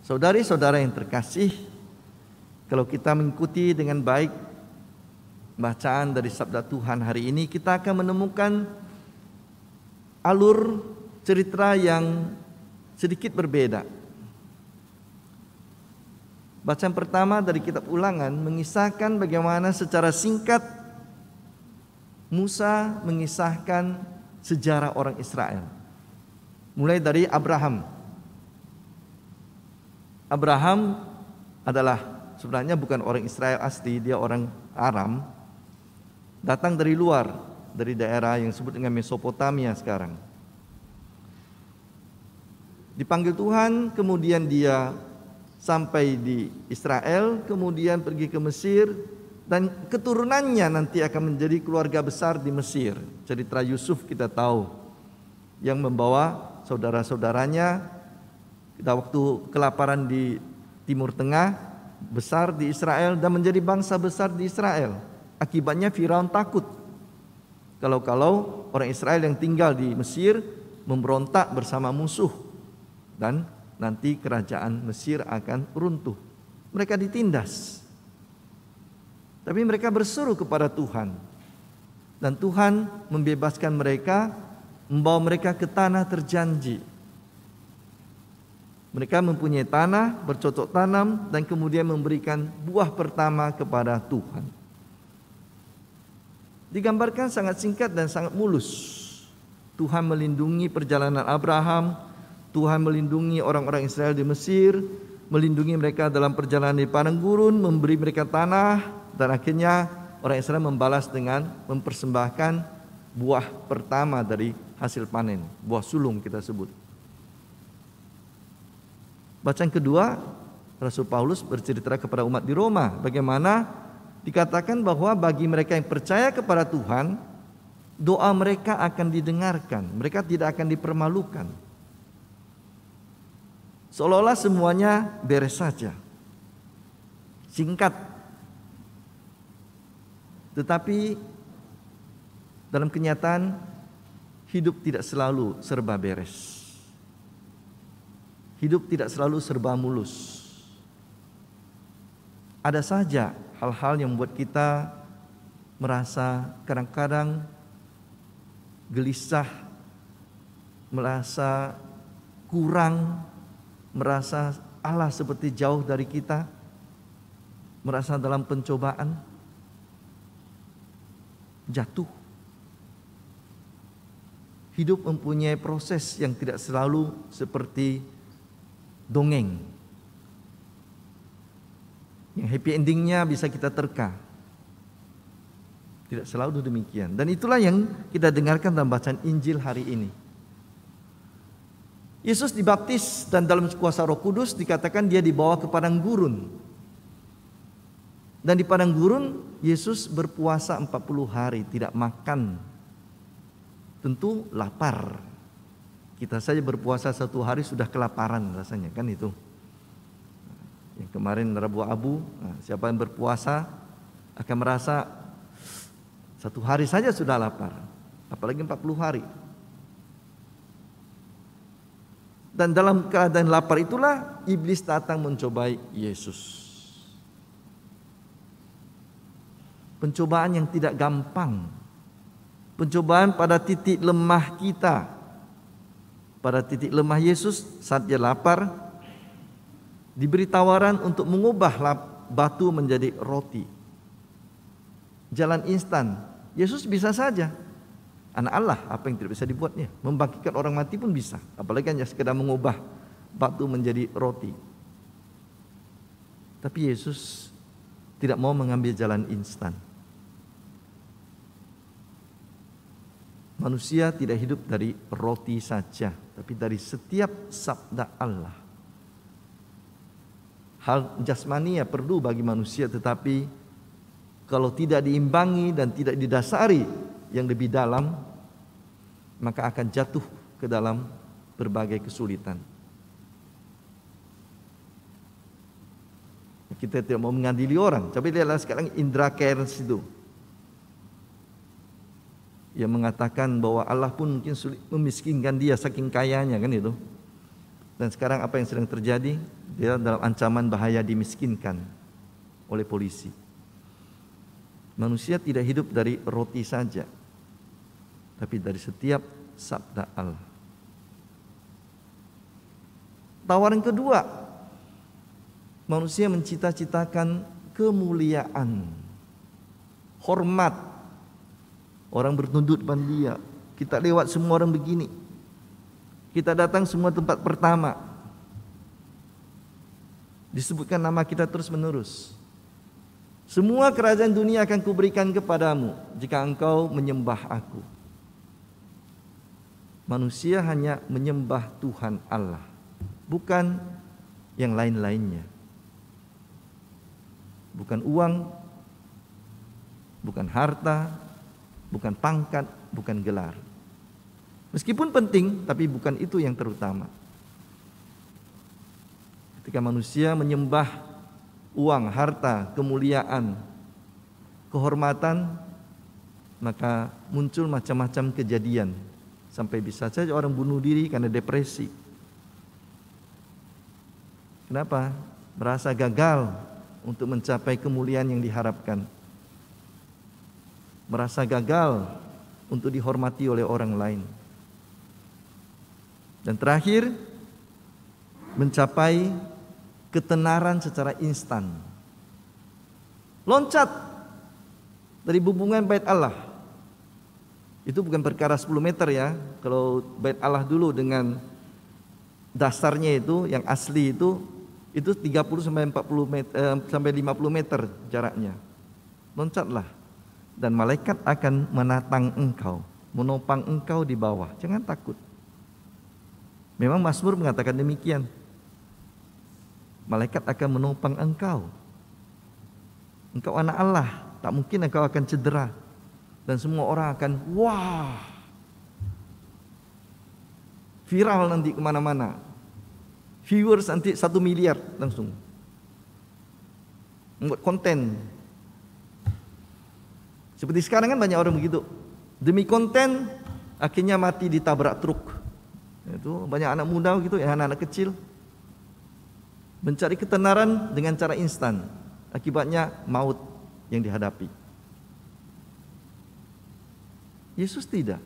Saudari-saudara yang terkasih, kalau kita mengikuti dengan baik bacaan dari sabda Tuhan hari ini, kita akan menemukan alur cerita yang sedikit berbeda. Bacaan pertama dari kitab Ulangan mengisahkan bagaimana secara singkat Musa mengisahkan sejarah orang Israel. Mulai dari Abraham. Abraham adalah sebenarnya bukan orang Israel asli, dia orang Aram. Datang dari luar, dari daerah yang disebut dengan Mesopotamia sekarang. Dipanggil Tuhan, kemudian dia sampai di Israel, kemudian pergi ke Mesir, dan keturunannya nanti akan menjadi keluarga besar di Mesir. Cerita Yusuf kita tahu, yang membawa saudara-saudaranya pada waktu kelaparan di Timur Tengah, besar di Israel dan menjadi bangsa besar di Israel. Akibatnya Firaun takut kalau orang Israel yang tinggal di Mesir memberontak bersama musuh, dan nanti kerajaan Mesir akan runtuh. Mereka ditindas. Tapi mereka berseru kepada Tuhan. Dan Tuhan membebaskan mereka, membawa mereka ke tanah terjanji. Mereka mempunyai tanah, bercocok tanam, dan kemudian memberikan buah pertama kepada Tuhan. Digambarkan sangat singkat dan sangat mulus. Tuhan melindungi perjalanan Abraham, Tuhan melindungi orang-orang Israel di Mesir, melindungi mereka dalam perjalanan di padang gurun, memberi mereka tanah, dan akhirnya orang Israel membalas dengan mempersembahkan buah pertama dari hasil panen, buah sulung kita sebut. Bacaan kedua, Rasul Paulus bercerita kepada umat di Roma bagaimana dikatakan bahwa bagi mereka yang percaya kepada Tuhan, doa mereka akan didengarkan, mereka tidak akan dipermalukan. Seolah-olah semuanya beres saja, singkat. Tetapi dalam kenyataan hidup tidak selalu serba beres. Hidup tidak selalu serba mulus. Ada saja hal-hal yang membuat kita merasa kadang-kadang gelisah, merasa kurang, merasa Allah seperti jauh dari kita, merasa dalam pencobaan, jatuh. Hidup mempunyai proses yang tidak selalu seperti dongeng. Yang happy endingnya bisa kita terka. Tidak selalu demikian. Dan itulah yang kita dengarkan dalam bacaan Injil hari ini. Yesus dibaptis dan dalam kuasa Roh Kudus dikatakan dia dibawa ke padang gurun. Dan di padang gurun Yesus berpuasa 40 hari tidak makan. Tentu lapar. Kita saja berpuasa 1 hari sudah kelaparan rasanya, kan itu. Yang kemarin Rabu Abu, siapa yang berpuasa akan merasa 1 hari saja sudah lapar, apalagi 40 hari. Dan dalam keadaan lapar itulah iblis datang mencobai Yesus. Pencobaan yang tidak gampang. Pencobaan pada titik lemah kita. Pada titik lemah Yesus saat dia lapar, diberi tawaran untuk mengubah batu menjadi roti. Jalan instan. Yesus bisa saja. Anak Allah, apa yang tidak bisa dibuatnya? Membangkitkan orang mati pun bisa. Apalagi hanya sekedar mengubah batu menjadi roti. Tapi Yesus tidak mau mengambil jalan instan. Manusia tidak hidup dari roti saja, tapi dari setiap sabda Allah. Hal jasmani ya perlu bagi manusia, tetapi kalau tidak diimbangi dan tidak didasari yang lebih dalam, maka akan jatuh ke dalam berbagai kesulitan. Kita tidak mau mengadili orang. Coba lihatlah sekarang Indra Cairns itu, yang mengatakan bahwa Allah pun mungkin sulit memiskinkan dia saking kayanya, kan itu. Dan sekarang apa yang sedang terjadi? Dia dalam ancaman bahaya dimiskinkan oleh polisi. Manusia tidak hidup dari roti saja, tapi dari setiap sabda Allah. Tawaran kedua, manusia mencita-citakan kemuliaan, hormat. Orang bertunduk depan dia. Kita lewat semua orang begini. Kita datang semua tempat pertama. Disebutkan nama kita terus menerus. Semua kerajaan dunia akan kuberikan kepadamu jika engkau menyembah aku. Manusia hanya menyembah Tuhan Allah, bukan yang lain-lainnya. Bukan uang, bukan harta, bukan pangkat, bukan gelar. Meskipun penting, tapi bukan itu yang terutama. Ketika manusia menyembah uang, harta, kemuliaan, kehormatan, maka muncul macam-macam kejadian. Sampai bisa saja orang bunuh diri karena depresi. Kenapa? Merasa gagal untuk mencapai kemuliaan yang diharapkan. Merasa gagal untuk dihormati oleh orang lain. Dan terakhir, mencapai ketenaran secara instan. Loncat dari bubungan bait Allah. Itu bukan perkara 10 meter ya. Kalau bait Allah dulu dengan dasarnya itu yang asli itu 30 sampai 40 meter, sampai 50 meter jaraknya. Loncatlah dan malaikat akan menatang engkau, menopang engkau di bawah. Jangan takut. Memang Mazmur mengatakan demikian. Malaikat akan menopang engkau. Engkau anak Allah, tak mungkin engkau akan cedera. Dan semua orang akan wah, viral nanti kemana-mana. Viewers nanti 1 miliar langsung. Membuat konten. Seperti sekarang kan banyak orang begitu. Demi konten akhirnya mati ditabrak truk. Itu banyak anak muda gitu ya, anak-anak kecil. Mencari ketenaran dengan cara instan. Akibatnya maut yang dihadapi. Yesus tidak.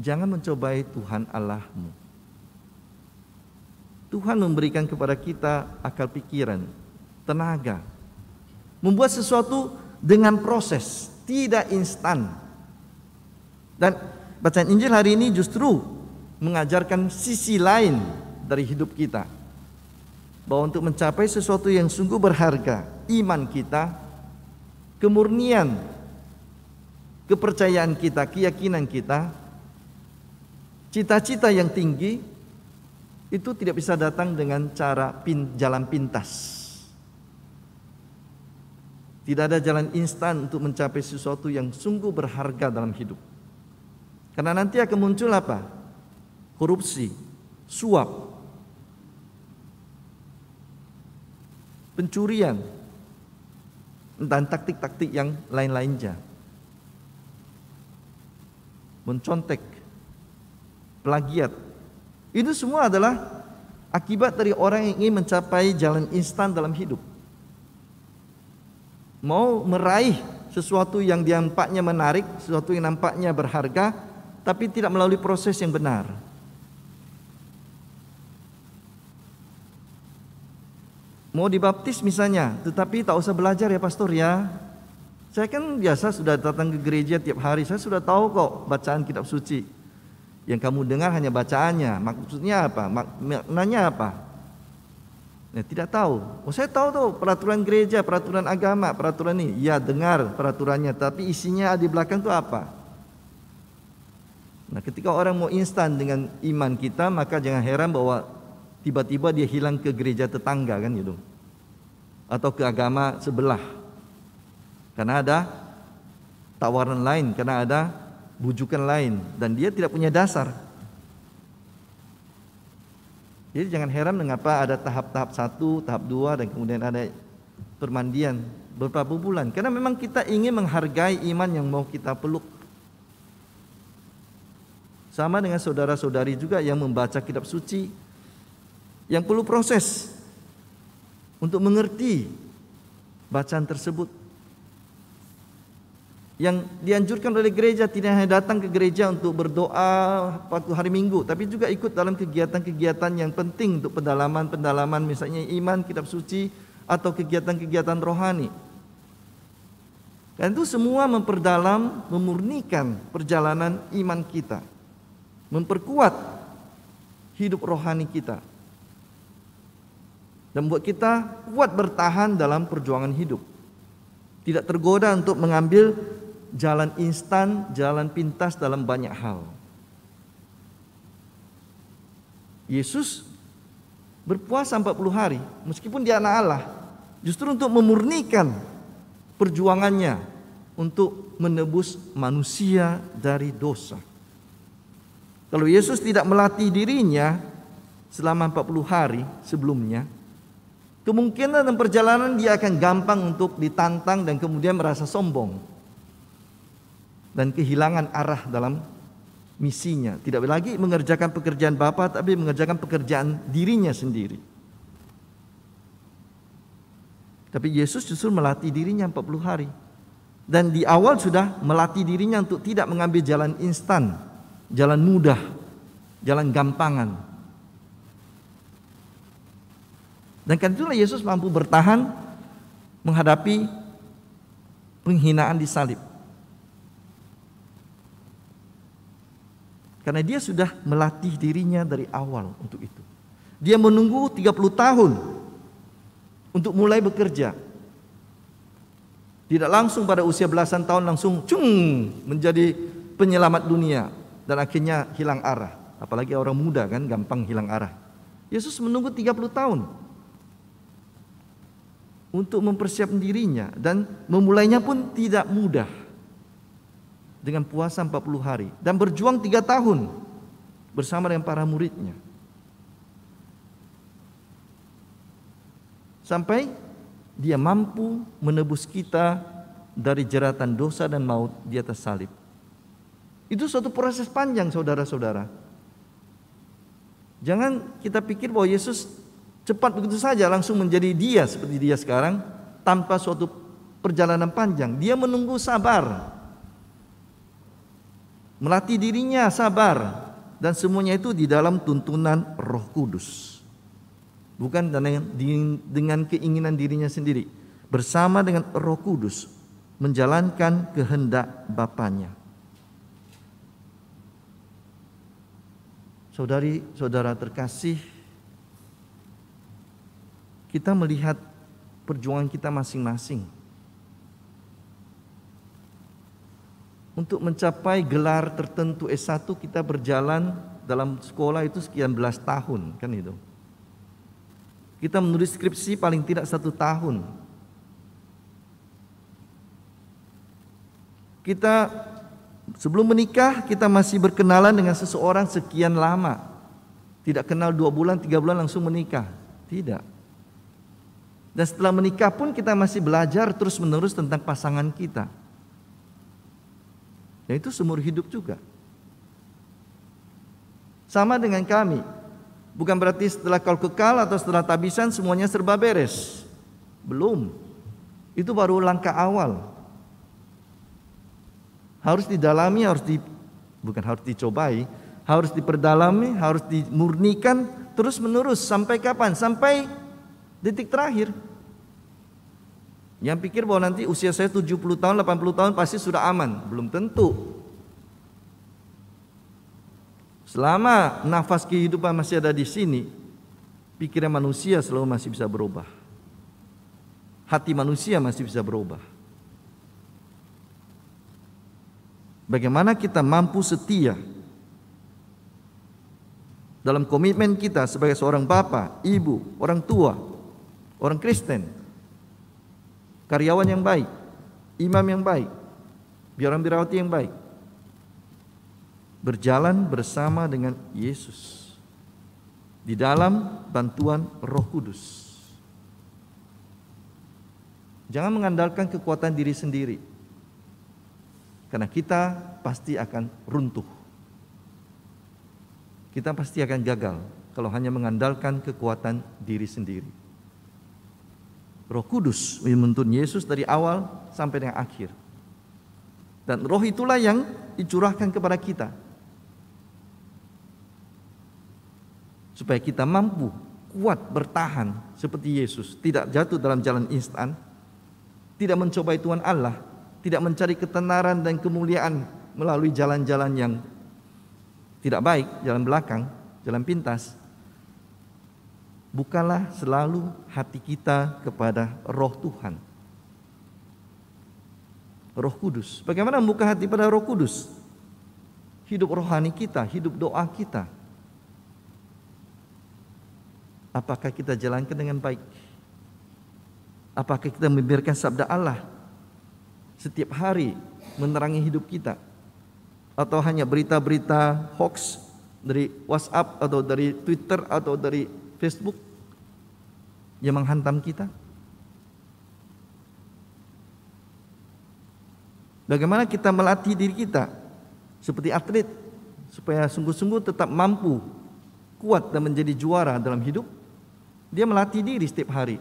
Jangan mencobai Tuhan Allahmu. Tuhan memberikan kepada kita akal pikiran, tenaga. Membuat sesuatu dengan proses, tidak instan. Dan bacaan Injil hari ini justru mengajarkan sisi lain dari hidup kita, bahwa untuk mencapai sesuatu yang sungguh berharga, iman kita, kemurnian, kepercayaan kita, keyakinan kita, cita-cita yang tinggi, itu tidak bisa datang dengan cara jalan pintas. Tidak ada jalan instan untuk mencapai sesuatu yang sungguh berharga dalam hidup. Karena nanti akan muncul apa? Korupsi, suap, pencurian, dan taktik-taktik yang lain-lainnya. Mencontek, plagiat. Itu semua adalah akibat dari orang yang ingin mencapai jalan instan dalam hidup. Mau meraih sesuatu yang nampaknya menarik, sesuatu yang nampaknya berharga, tapi tidak melalui proses yang benar. Mau dibaptis misalnya, tetapi tak usah belajar ya pastor ya. Saya kan biasa sudah datang ke gereja tiap hari, saya sudah tahu kok bacaan kitab suci. Yang kamu dengar hanya bacaannya, maksudnya apa? Maknanya apa? Ya, tidak tahu. Oh, saya tahu tuh peraturan gereja, peraturan agama, peraturan ini. Ya dengar peraturannya, tapi isinya di belakang itu apa? Nah, ketika orang mau instan dengan iman kita, maka jangan heran bahwa tiba-tiba dia hilang ke gereja tetangga kan gitu, atau ke agama sebelah, karena ada tawaran lain, karena ada bujukan lain, dan dia tidak punya dasar. Jadi jangan heran mengapa ada tahap-tahap 1, tahap 2, dan kemudian ada permandian beberapa bulan, karena memang kita ingin menghargai iman yang mau kita peluk. Sama dengan saudara-saudari juga yang membaca kitab suci, yang perlu proses untuk mengerti bacaan tersebut. Yang dianjurkan oleh gereja tidak hanya datang ke gereja untuk berdoa waktu hari Minggu, tapi juga ikut dalam kegiatan-kegiatan yang penting untuk pendalaman misalnya iman, kitab suci, atau kegiatan-kegiatan rohani. Dan itu semua memperdalam, memurnikan perjalanan iman kita, memperkuat hidup rohani kita, dan membuat kita kuat bertahan dalam perjuangan hidup. Tidak tergoda untuk mengambil jalan instan, jalan pintas dalam banyak hal. Yesus berpuasa 40 hari, meskipun dia anak Allah, justru untuk memurnikan perjuangannya untuk menebus manusia dari dosa. Kalau Yesus tidak melatih dirinya selama 40 hari sebelumnya, kemungkinan dalam perjalanan dia akan gampang untuk ditantang dan kemudian merasa sombong dan kehilangan arah dalam misinya. Tidak lagi mengerjakan pekerjaan Bapa, tapi mengerjakan pekerjaan dirinya sendiri. Tapi Yesus justru melatih dirinya 40 hari. Dan di awal sudah melatih dirinya untuk tidak mengambil jalan instan, jalan mudah, jalan gampangan. Dan karena itulah Yesus mampu bertahan menghadapi penghinaan di salib. Karena dia sudah melatih dirinya dari awal untuk itu. Dia menunggu 30 tahun untuk mulai bekerja. Tidak langsung pada usia belasan tahun langsung menjadi penyelamat dunia dan akhirnya hilang arah. Apalagi orang muda kan gampang hilang arah. Yesus menunggu 30 tahun untuk mempersiapkan dirinya, dan memulainya pun tidak mudah. Dengan puasa 40 hari dan berjuang 3 tahun bersama dengan para muridnya, sampai dia mampu menebus kita dari jeratan dosa dan maut di atas salib. Itu suatu proses panjang, saudara-saudara. Jangan kita pikir bahwa Yesus cepat begitu saja langsung menjadi dia seperti dia sekarang tanpa suatu perjalanan panjang. Dia menunggu, sabar, melatih dirinya, sabar, dan semuanya itu di dalam tuntunan Roh Kudus. Bukan dengan keinginan dirinya sendiri, bersama dengan Roh Kudus menjalankan kehendak Bapanya. Saudari-saudara terkasih, kita melihat perjuangan kita masing-masing. Untuk mencapai gelar tertentu S1 kita berjalan dalam sekolah itu sekian belas tahun, kan itu. Kita menulis skripsi paling tidak 1 tahun. Kita sebelum menikah kita masih berkenalan dengan seseorang sekian lama. Tidak kenal 2 bulan, 3 bulan langsung menikah. Tidak. Dan setelah menikah pun kita masih belajar terus menerus tentang pasangan kita. Dan itu seumur hidup juga. Sama dengan kami. Bukan berarti setelah kau kekal atau setelah tabisan semuanya serba beres. Belum. Itu baru langkah awal. Harus didalami, bukan harus dicobai, harus diperdalami, harus dimurnikan terus menerus. Sampai kapan? Sampai detik terakhir. Yang pikir bahwa nanti usia saya 70 tahun, 80 tahun pasti sudah aman. Belum tentu. Selama nafas kehidupan masih ada di sini, pikiran manusia selalu masih bisa berubah. Hati manusia masih bisa berubah. Bagaimana kita mampu setia dalam komitmen kita sebagai seorang bapak, ibu, orang tua, orang Kristen, karyawan yang baik, imam yang baik, biarawati yang baik, berjalan bersama dengan Yesus di dalam bantuan Roh Kudus. Jangan mengandalkan kekuatan diri sendiri, karena kita pasti akan runtuh. Kita pasti akan gagal kalau hanya mengandalkan kekuatan diri sendiri. Roh Kudus menuntun Yesus dari awal sampai dengan akhir. Dan roh itulah yang dicurahkan kepada kita, supaya kita mampu kuat bertahan seperti Yesus, tidak jatuh dalam jalan instan, tidak mencobai Tuhan Allah, tidak mencari ketenaran dan kemuliaan melalui jalan-jalan yang tidak baik, jalan belakang, jalan pintas. Bukalah selalu hati kita kepada Roh Tuhan, Roh Kudus. Bagaimana membuka hati pada Roh Kudus? Hidup rohani kita, hidup doa kita, apakah kita jalankan dengan baik? Apakah kita membiarkan sabda Allah setiap hari menerangi hidup kita? Atau hanya berita-berita hoax dari WhatsApp atau dari Twitter atau dari Facebook yang menghantam kita? Bagaimana kita melatih diri kita seperti atlet supaya sungguh-sungguh tetap mampu kuat dan menjadi juara dalam hidup? Dia melatih diri setiap hari.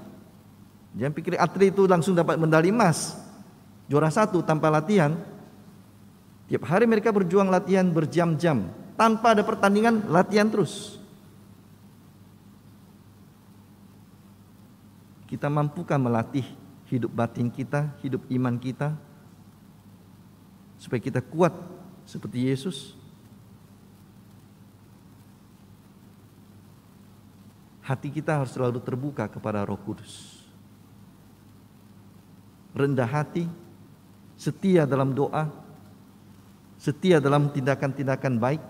Jangan pikir atlet itu langsung dapat medali emas, juara 1 tanpa latihan. Tiap hari mereka berjuang latihan berjam-jam, tanpa ada pertandingan, latihan terus. Kita mampukah melatih hidup batin kita, hidup iman kita, supaya kita kuat seperti Yesus? Hati kita harus selalu terbuka kepada Roh Kudus. Rendah hati, setia dalam doa, setia dalam tindakan-tindakan baik,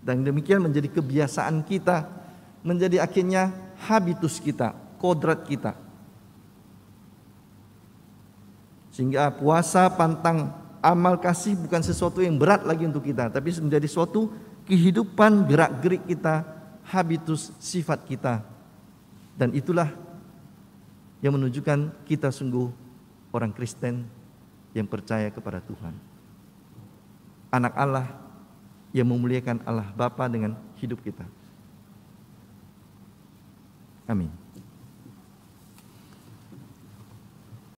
dan demikian menjadi kebiasaan kita, menjadi akhirnya habitus kita, kodrat kita. Sehingga puasa, pantang, amal kasih bukan sesuatu yang berat lagi untuk kita, tapi menjadi suatu kehidupan gerak-gerik kita, habitus sifat kita. Dan itulah yang menunjukkan kita sungguh orang Kristen yang percaya kepada Tuhan, anak Allah yang memuliakan Allah Bapa dengan hidup kita. Amin.